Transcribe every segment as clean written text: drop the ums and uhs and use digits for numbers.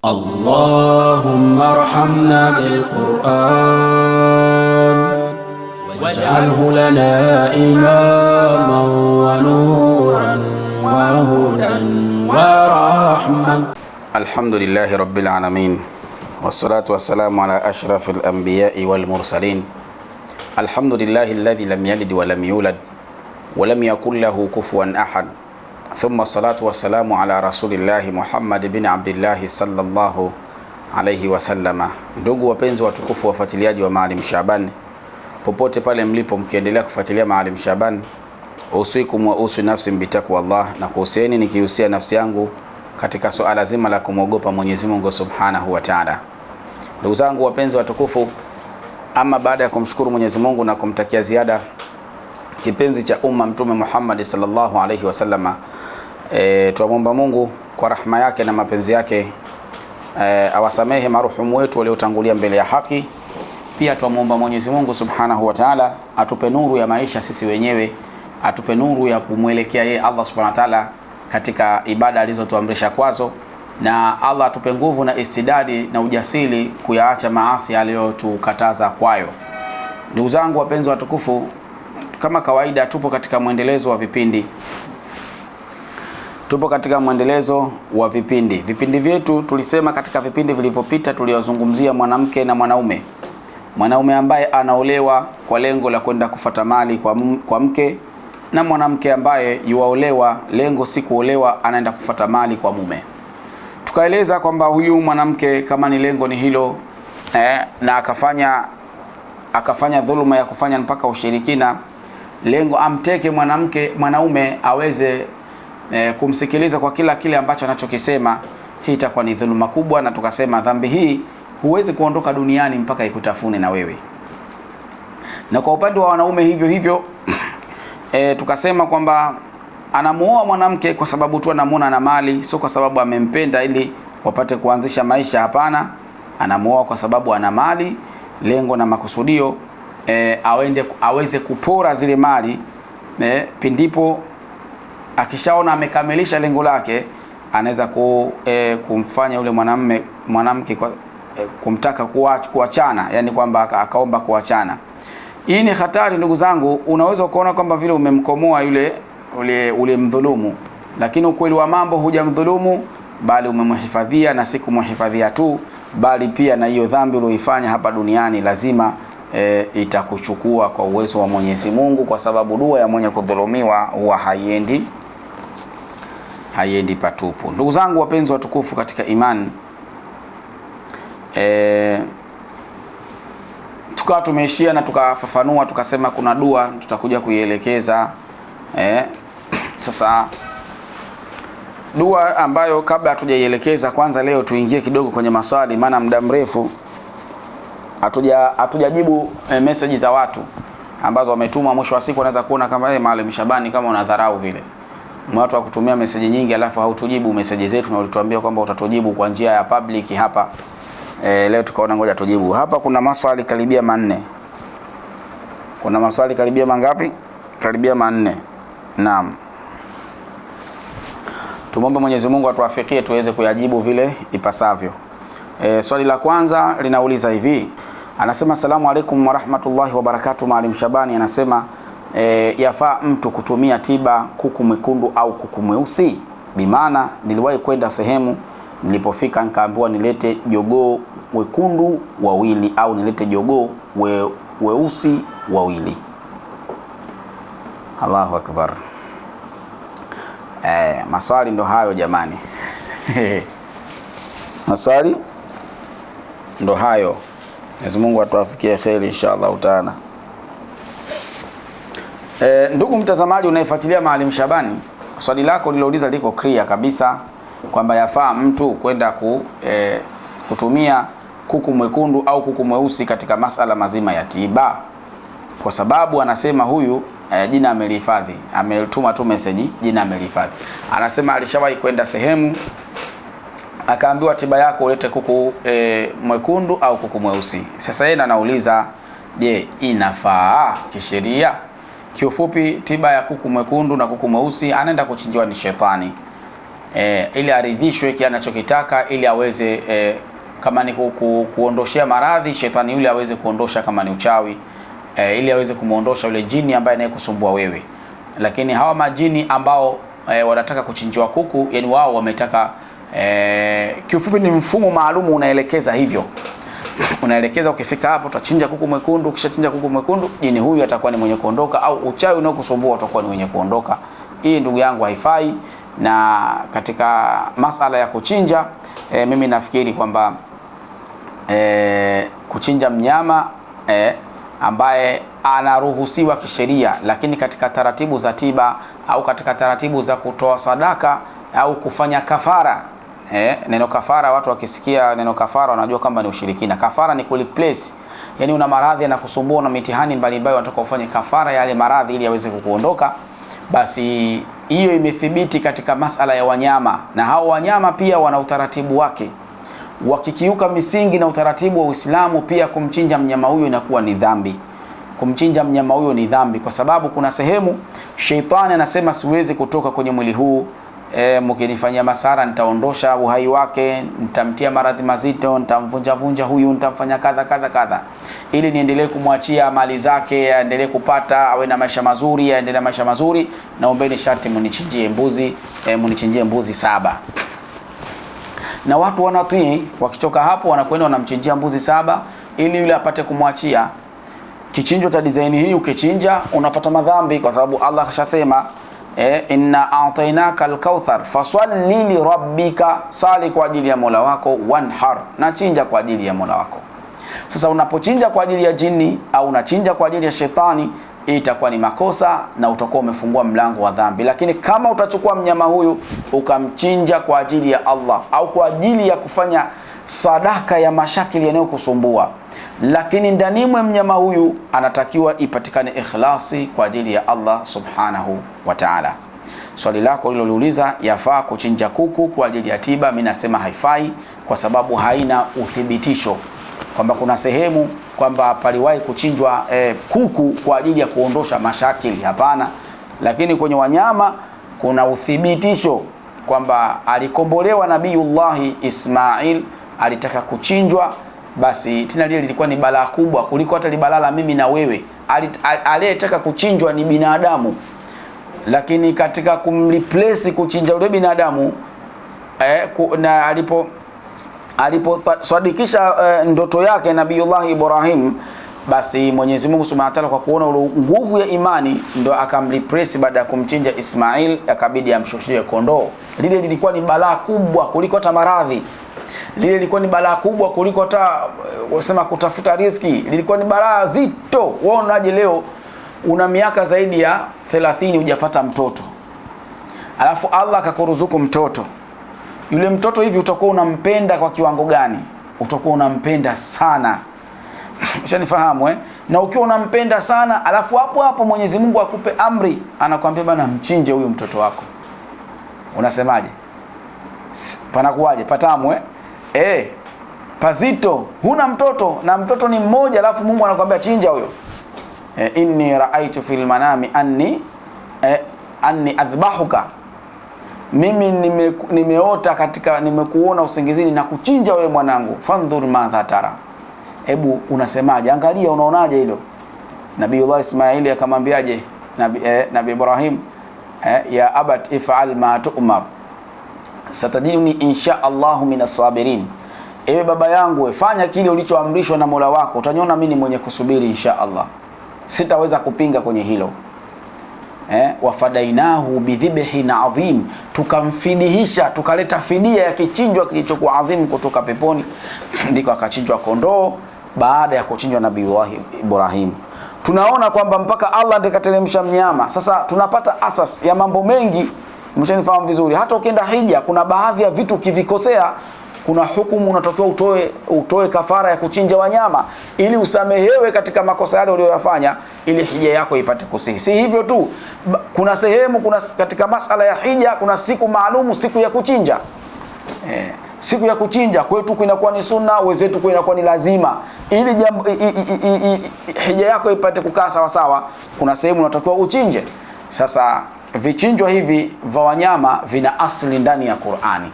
اللهم ارحمنا بالقرآن واجعله لنا إماما ونورا وهدى ورحمة. الحمد لله رب العالمين، والصلاة والسلام على أشرف الأنبياء والمرسلين. الحمد لله الذي لم يلد ولم يولد ولم يكن له كفوا أحد، ثم الصلاة والسلام على رسول الله Muhammad bin Abdullah sallallahu alayhi wasallama. Ndugu wapenzi watukufu, wafuatiliaji wa Maalim Shabani popote pale mlipo, mkiendelea kufuatilia Maalim Shabani, usikum wa usi nafsi bitakwa Allah, na kuhusieni nikihusia nafsi yangu katika suala zima la kumwogopa Mwenyezi Mungu Subhanahu wa Ta'ala. Ndugu zangu wapenzi watukufu, ama baada ya kumshukuru Mwenyezi Mungu na kumtakia ziada kipenzi cha umma Mtume Muhammad sallallahu alayhi wasallama, tuomba Mungu kwa rahma yake na mapenzi yake awasamehe maruhumu wetu waliotangulia mbele ya haki. Pia tuomba Mwenyezi Mungu Subhanahu wa Ta'ala atupe nuru ya maisha sisi wenyewe, atupe nuru ya kumwelekea yeye Allah Subhanahu wa Ta'ala katika ibada alizotuamrisha kwazo, na Allah atupe nguvu na istidadi na ujasiri kuyaacha maasi aliyotukataza kwayo. Ndugu zangu wapenzi watukufu, kama kawaida tupo katika mwendelezo wa vipindi. Vipindi vyetu tulisema katika vipindi vilivyopita tuliozungumzia mwanamke na mwanaume ambaye anaolewa kwa lengo la kwenda kufuata mali kwa mke, na mwanamke ambaye yuaolewa lengo si kuolewa, anaenda kufuata mali kwa mume. Tukaeleza kwamba huyu mwanamke kama ni lengo ni hilo, na akafanya dhuluma ya kufanya mpaka ushirikina, lengo amteke mwanaume aweze kumsikiliza kwa kila kile ambacho anachokisema, hii itakuwa ni dhuluma kubwa. Na tukasema dhambi hii huwezi kuondoka duniani mpaka ikutafune na wewe. Na kwa upande wa wanaume hivyo hivyo tukasema kwamba anamuoa mwanamke kwa sababu tu anamuona na mali, sio kwa sababu amempenda ili wapate kuanzisha maisha. Hapana, anamuoa kwa sababu ana mali, lengo na makusudio aweze kupora zile mali. Pindipo akishaona amekamilisha lengo lake, anaweza kumfanya yule mwanamke kumtaka kuachana, yani kwamba akaomba kuachana. Hii ni hatari ndugu zangu. Unaweza kuona kwamba vile umemkomoa ule mdhulumu, lakini ukweli wa mambo hujamdhulumu, bali umemhifadhia, na si kumhifadhia tu, bali pia na hiyo dhambi uliyoifanya hapa duniani lazima itakuchukua kwa uwezo wa Mwenyezi Mungu, kwa sababu dua ya mwenye kudhulumiwa huwa haiendi patupu. Ndugu zangu wapenzi watukufu katika imani, tukawa tumeishia na tukafafanua, tukasema kuna dua tutakuja kuielekeza. Sasa dua ambayo kabla hatujaielekeza, kwanza leo tuingie kidogo kwenye maswali, maana muda mrefu hatujajibu message za watu ambazo wametuma. Mwisho wa siku wanaweza kuona kama Maalim Shabani kama unadharau vile. Watu wakutumia message nyingi alafu hautujibu message zetu, na ulituambia kwamba utatujibu kwa njia ya public hapa. Leo tukaona ngoja tujibu. Hapa kuna maswali karibia manne. Kuna maswali karibia mangapi? Karibia manne. Naam. Tumombe Mwenyezi Mungu atuafikie tuweze kuyajibu vile ipasavyo. Swali la kwanza linauliza hivi. Anasema asalamu alaykum wa rahmatullahi wa barakatuh. Maalim Shabani anasema yafaa mtu kutumia tiba kuku mwekundu au kuku mweusi? Bimaana niliwahi kwenda sehemu, nilipofika nikaambiwa nilete jogoo wekundu wawili au nilete jogoo weusi wawili. Allahu akbar. Maswali ndo hayo jamani. Maswali ndo hayo. Mwenyezi Mungu atuafikie kheri inshallah taala. Ndugu mtazamaji unayefuatilia Maalim Shabani, swali lako lilouliza liko clear kabisa kwamba yafaa mtu kwenda kutumia kuku mwekundu au kuku mweusi katika masala mazima ya tiba, kwa sababu anasema huyu jina amelihifadhi, ametuma tu message, jina amelihifadhi. Anasema alishawahi kwenda sehemu akaambiwa tiba yako ulete kuku mwekundu au kuku mweusi. Sasa yeye anauliza, je, inafaa kisheria? Kiufupi, tiba ya kuku mwekundu na kuku mweusi anaenda kuchinjiwa ni shetani. ili aridhishwe kile anachokitaka, ili aweze kama ni kuondoshea maradhi shetani yule aweze kuondosha, kama ni uchawi ili aweze kumuondosha yule jini ambaye anayekusumbua wewe. Lakini hawa majini ambao wanataka kuchinjiwa kuku, yani wao wametaka kiufupi ni mfumo maalumu unaelekeza hivyo. Unaelekeza ukifika hapo utachinja kuku mwekundu, ukishachinja kuku mwekundu jini huyu atakuwa ni mwenye kuondoka, au uchawi unaokusumbua utakuwa ni mwenye kuondoka. Hii ndugu yangu haifai. Na katika masala ya kuchinja mimi nafikiri kwamba kuchinja mnyama ambaye anaruhusiwa kisheria, lakini katika taratibu za tiba au katika taratibu za kutoa sadaka au kufanya kafara. Neno kafara, watu wakisikia neno kafara wanajua kwamba ni ushirikina. Kafara ni kureplace, yani una maradhi yanakusumbua na mitihani mbalimbali, unataka ufanye kafara yale maradhi ili yaweze kukuondoka. Basi hiyo imethibiti katika masala ya wanyama, na hao wanyama pia wana utaratibu wake. Wakikiuka misingi na utaratibu wa Uislamu, pia kumchinja mnyama huyo inakuwa ni dhambi. Kumchinja mnyama huyo ni dhambi kwa sababu kuna sehemu sheitani anasema siwezi kutoka kwenye mwili huu, mkinifanyia masara nitaondosha uhai wake, nitamtia maradhi mazito, nitamvunja huyu, nitamfanya kadha kadha kadha, ili niendelee kumwachia mali zake, aendelee kupata, awe na maisha mazuri, aendelee maisha mazuri. Naombeni sharti mnichinjie mbuzi 7. Na watu wanatii, wakitoka hapo wanakwenda wanamchinjia mbuzi 7 ili yule apate kumwachia. Kichinjo cha design hii ukichinja unapata madhambi, kwa sababu Allah kashasema inna a'tainaka al-kauthar fasalli li rabbika, sali kwa ajili ya Mola wako, wanhar, na chinja kwa ajili ya Mola wako. Sasa unapochinja kwa ajili ya jini au unachinja kwa ajili ya shetani, itakuwa ni makosa na utakuwa umefungua mlango wa dhambi. Lakini kama utachukua mnyama huyu ukamchinja kwa ajili ya Allah au kwa ajili ya kufanya sadaka ya mashakili yanayokusumbua, lakini ndani mwa mnyama huyu anatakiwa ipatikane ikhlasi kwa ajili ya Allah subhanahu wa ta'ala. Swali lako liloliuliza yafaa kuchinja kuku kwa ajili ya tiba, mimi nasema haifai, kwa sababu haina uthibitisho kwamba kuna sehemu kwamba paliwahi kuchinjwa kuku kwa ajili ya kuondosha mashakili. Hapana. Lakini kwenye wanyama kuna uthibitisho kwamba alikombolewa Nabiullahi Ismail, alitaka kuchinjwa, basi tena lile lilikuwa ni balaa kubwa kuliko hata balaa la mimi na wewe. Aliyetaka kuchinjwa ni binadamu, lakini katika kumreplace kuchinja yule binadamu na aliposadikisha ndoto yake Nabiullah Ibrahim, basi Mwenyezi Mungu Subhanahu wa Ta'ala kwa kuona nguvu ya imani ndo akamreplace. Baada ya kumchinja Ismail akabidi amshushie kondoo. Lile lilikuwa ni balaa kubwa kuliko hata maradhi. Lile lilikuwa ni balaa kubwa kuliko hata wasema kutafuta riziki. Lilikuwa ni balaa zito. Wewe unaje leo una miaka zaidi ya 30 hujapata mtoto, alafu Allah akakuruzuku mtoto. Yule mtoto hivi utakuwa unampenda kwa kiwango gani? Utakuwa unampenda sana. Ushanifahamu Na ukiwa unampenda sana, alafu hapo hapo Mwenyezi Mungu akupe amri, anakuambia bana mchinje huyo mtoto wako. Unasemaje? Panakuwaje? Patamu pazito. Huna mtoto na mtoto ni mmoja, alafu Mungu anakuambia chinja huyo. Inni ra'aytu fil manami anni adhbahuka, mimi nimeota katika nimekuona usingizini na kuchinja wewe mwanangu, fandhur madha tara. Hebu unasemaje? Angalia, unaonaje hilo? Nabiullah Ismaili akamwambiaje Nabii Ibrahim? Ya abat if'al ma tu'mar satajiduni insha Allahu minas sabirin. Ewe baba yangu, fanya kile ulichoamrishwa na Mola wako, utaniona mimi mwenye kusubiri insha Allah, sitaweza kupinga kwenye hilo. Wafadainahu bidhibhin adhim, tukamfidihisha, tukaleta fidia ya kichinjwa kilichokuwa adhim kutoka peponi. Ndiko akachinjwa kondoo baada ya kuchinjwa Nabii Ibrahim. Tunaona kwamba mpaka Allah ndiye kateremsha mnyama. Sasa tunapata asas ya mambo mengi, mshanifahamu vizuri. Hata ukienda hija, kuna baadhi ya vitu ukivikosea, kuna hukumu unatakiwa utoe kafara ya kuchinja wanyama ili usamehewe katika makosa yale uliyoyafanya, ili hija yako ipate kusihi. Si hivyo tu, kuna sehemu, kuna katika masala ya hija kuna siku maalumu, siku ya kuchinja. Siku ya kuchinja kwetu inakuwa ni sunna, wenzetu inakuwa ni lazima, ili hija yako ipate kukaa sawa sawa. Kuna sehemu unatakiwa uchinje. Sasa vichinjwa hivi vya wanyama vina asili ndani ya Qur'ani,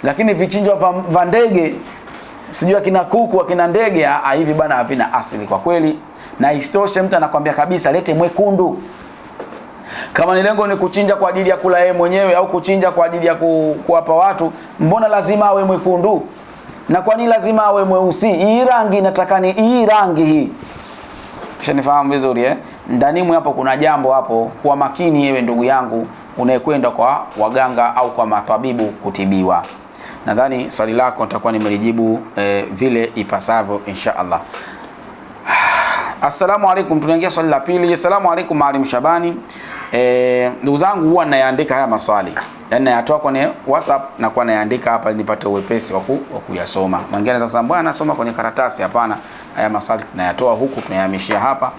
lakini vichinjwa vya ndege, sijui akina kuku akina ndege, hivi bana havina asili kwa kweli. Na istoshe mtu anakuambia kabisa lete mwekundu. Kama ni lengo ni kuchinja kwa ajili ya kula yeye mwenyewe au kuchinja kwa ajili ya kuwapa watu, mbona lazima awe mwekundu? Na kwa nini lazima awe mweusi? Hii rangi nataka ni hii rangi hii. Ushanifahamu vizuri Ndani hapo kuna jambo hapo, kwa makini yewe ndugu yangu unayekwenda kwa waganga au kwa matabibu kutibiwa. Nadhani swali lako nitakuwa nimelijibu vile ipasavyo insha Allah. Assalamu alaikum, tunaingia swali la pili. Assalamu alaikum Maalim Shabani. Ndugu zangu huwa nayaandika haya maswali. Yaani nayatoa kwenye WhatsApp na kwa nayaandika hapa nipate uwepesi wa kuyasoma. Mwingine anaweza kusema bwana nasoma kwenye karatasi. Hapana, haya maswali tunayatoa huku tunayahamishia hapa,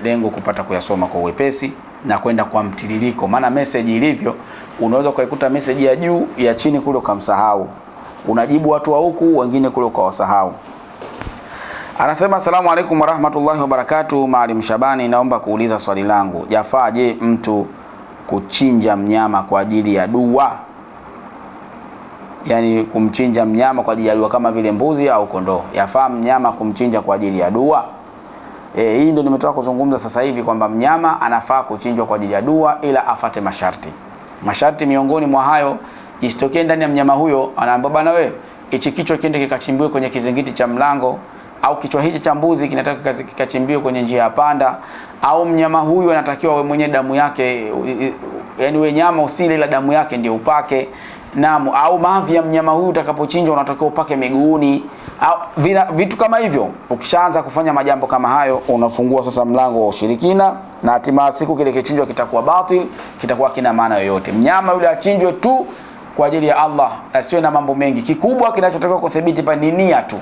lengo kupata kuyasoma kwa uwepesi na kwenda kwa mtiririko. Maana message ilivyo, unaweza kuikuta message ya juu ya chini kule ukamsahau. Unajibu watu wa huku, wengine kule ukawasahau. Anasema asalamu alaykum wa rahmatullahi wa barakatuh. Maalim Shabani, naomba kuuliza swali langu. Yafaa je mtu kuchinja mnyama kwa ajili ya dua? Yaani kumchinja mnyama kwa ajili ya dua kama vile mbuzi au kondoo. Yafaa mnyama kumchinja kwa ajili ya dua? Hii ndio nimetoka kuzungumza sasa hivi kwamba mnyama anafaa kuchinjwa kwa ajili ya dua, ila afate masharti. Masharti miongoni mwa hayo, isitokee ndani ya mnyama huyo anaambia bana wewe hichi kichwa kiende kikachimbiwe kwenye kizingiti cha mlango, au kichwa hichi cha mbuzi kinataka kikachimbiwe kwenye njia ya panda, au mnyama huyu anatakiwa wewe mwenye damu yake, yani wewe nyama usile ila damu yake ndio upake. Naam, au mavi ya mnyama huyu utakapochinjwa unatakiwa upake miguuni, au vitu kama hivyo. Ukishaanza kufanya majambo kama hayo, unafungua sasa mlango wa ushirikina, na hatimaye siku kile kichinjwa kitakuwa batil, kitakuwa kina maana yoyote. Mnyama yule achinjwe tu kwa ajili ya Allah, asiwe na mambo mengi. Kikubwa kinachotakiwa kudhibiti pa ni nia tu.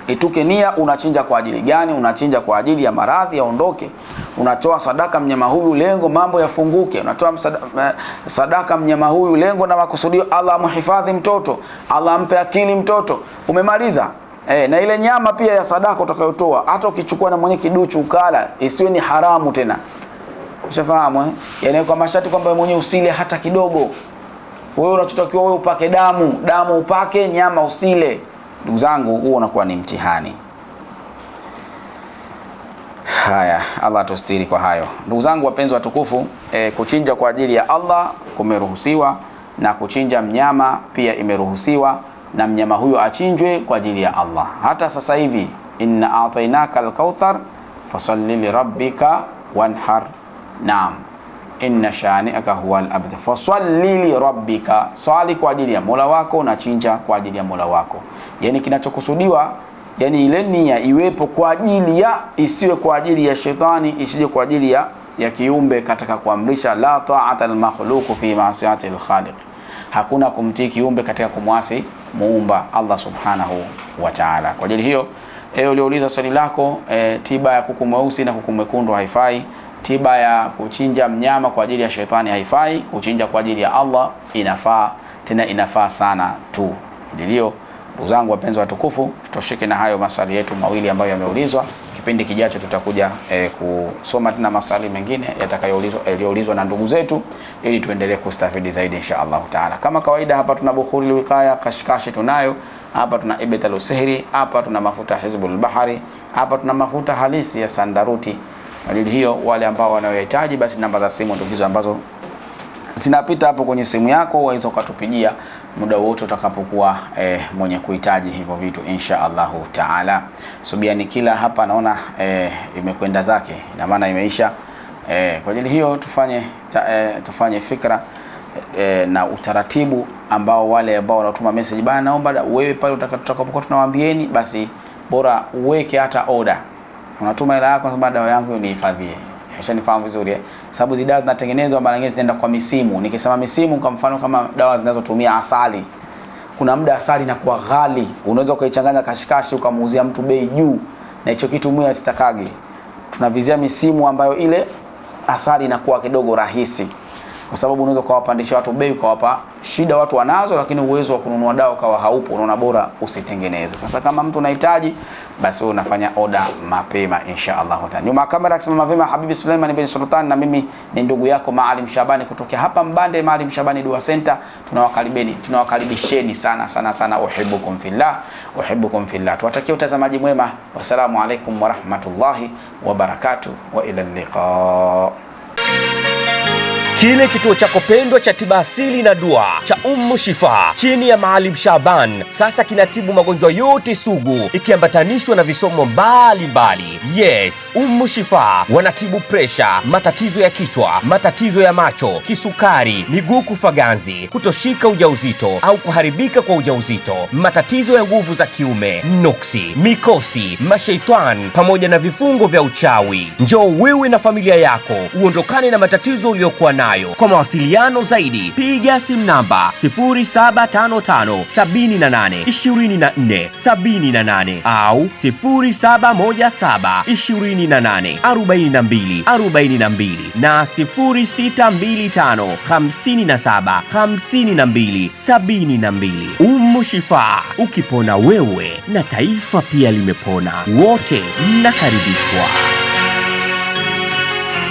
Ituke nia, unachinja kwa ajili gani? Unachinja kwa ajili ya maradhi yaondoke, unatoa sadaka mnyama huyu lengo mambo yafunguke, unatoa sadaka mnyama huyu lengo na makusudio Allah amhifadhi mtoto, Allah ampe akili mtoto, umemaliza. Na ile nyama pia ya sadaka utakayotoa, hata ukichukua na mwenye kiduchu ukala, isiwe ni haramu tena. Ushafahamu Yaani kwa masharti kwamba wewe mwenyewe usile hata kidogo. Wewe unachotakiwa wewe upake damu upake, nyama usile. Ndugu zangu, huo unakuwa ni mtihani. Haya, Allah atustiri kwa hayo. Ndugu zangu wapenzi watukufu, kuchinja kwa ajili ya Allah kumeruhusiwa, na kuchinja mnyama pia imeruhusiwa, na mnyama huyo achinjwe kwa ajili ya Allah. Hata sasa hivi, inna a'tainaka al-kauthar fasalli li rabbika wanhar. Naam, inna shani'aka huwal abtar. Fasalli li rabbika, swali kwa ajili ya Mola wako na chinja kwa ajili ya Mola wako. Yani kinachokusudiwa, yani ile nia iwepo kwa ajili ya, isiwe kwa ajili ya shetani, isije kwa ajili ya kiumbe katika kuamrisha. La ta'ata al-makhluq fi ma'siyati al-khaliq, hakuna kumtii kiumbe katika kumwasi muumba Allah subhanahu wa ta'ala. Kwa ajili hiyo uliouliza swali lako, tiba ya kuku mweusi na kuku mwekundu haifai. Tiba ya kuchinja mnyama kwa ajili ya shetani haifai. Kuchinja kwa ajili ya Allah inafaa, tena inafaa sana tu. Ndio ndugu zangu wapenzi watukufu, tutoshike na hayo maswali yetu mawili ambayo yameulizwa. Kipindi kijacho tutakuja kusoma tena maswali mengine yatakayoulizwa na ndugu zetu, ili tuendelee kustafidi zaidi insha Allah taala. Kama kawaida, hapa tuna bukhuri liwikaya, kashikashi tunayo hapa, tuna ibtal sihri hapa, tuna mafuta hizbul bahari hapa, tuna mafuta halisi ya sandaruti. Kwa ajili hiyo, wale ambao wanayohitaji, basi namba za simu ndio hizo ambazo zinapita hapo kwenye simu yako, waweza ukatupigia muda wote utakapokuwa mwenye kuhitaji hivyo vitu insha Allahu taala. Subiani kila hapa naona imekwenda zake, ina maana imeisha. Kwa ajili hiyo tufanye fikra na utaratibu ambao wale ambao wanatuma message bana, naomba wewe pale utakapokuwa tunawaambieni, basi bora uweke hata order. Unatuma hela yako, sababu dawa yangu nihifadhie. Ushanifahamu vizuri sababu zile dawa zinatengenezwa mara nyingi zinaenda kwa misimu. Nikisema misimu, kwa mfano kama dawa zinazotumia asali, kuna muda asali inakuwa ghali, unaweza ukaichanganya kashikashi ukamuuzia mtu bei juu, na hicho kitu mimi sitakagi. Tunavizia misimu ambayo ile asali inakuwa kidogo rahisi. kwa sababu unaweza kuwapandisha watu bei, ukawapa shida watu wanazo, lakini uwezo wa kununua dawa kawa haupo, unaona bora usitengeneze. Sasa kama mtu unahitaji, basi wewe unafanya order mapema insha Allah taala. Nyuma kamera akisema mapema Habibi Suleiman bin Sultan, na mimi ni ndugu yako Maalim Shabani kutoka hapa Mbande, Maalim Shabani Dua Center. Tunawakaribisheni sana. Uhibbukum fillah. Tuwatakie utazamaji mwema. Wassalamu alaikum wa rahmatullahi wa barakatuh wa ila liqa. Kile kituo chako pendwa cha tiba asili na dua cha Shifa chini ya Maalim Shaban sasa kinatibu magonjwa yote sugu ikiambatanishwa na visomo mbalimbali. Yes, Shifa wanatibu presha, matatizo ya kichwa, matatizo ya macho, kisukari, miguu kufa ganzi, kutoshika ujauzito au kuharibika kwa ujauzito, matatizo ya nguvu za kiume, nuksi, mikosi, mashaitani pamoja na vifungo vya uchawi. Njoo wewe na familia yako uondokane na matatizo uliyokuwa nayo. Kwa mawasiliano zaidi piga simu namba 0755782478 au 0717284242 na 0625575272. Shifa, ukipona wewe na taifa pia limepona. Wote mnakaribishwa.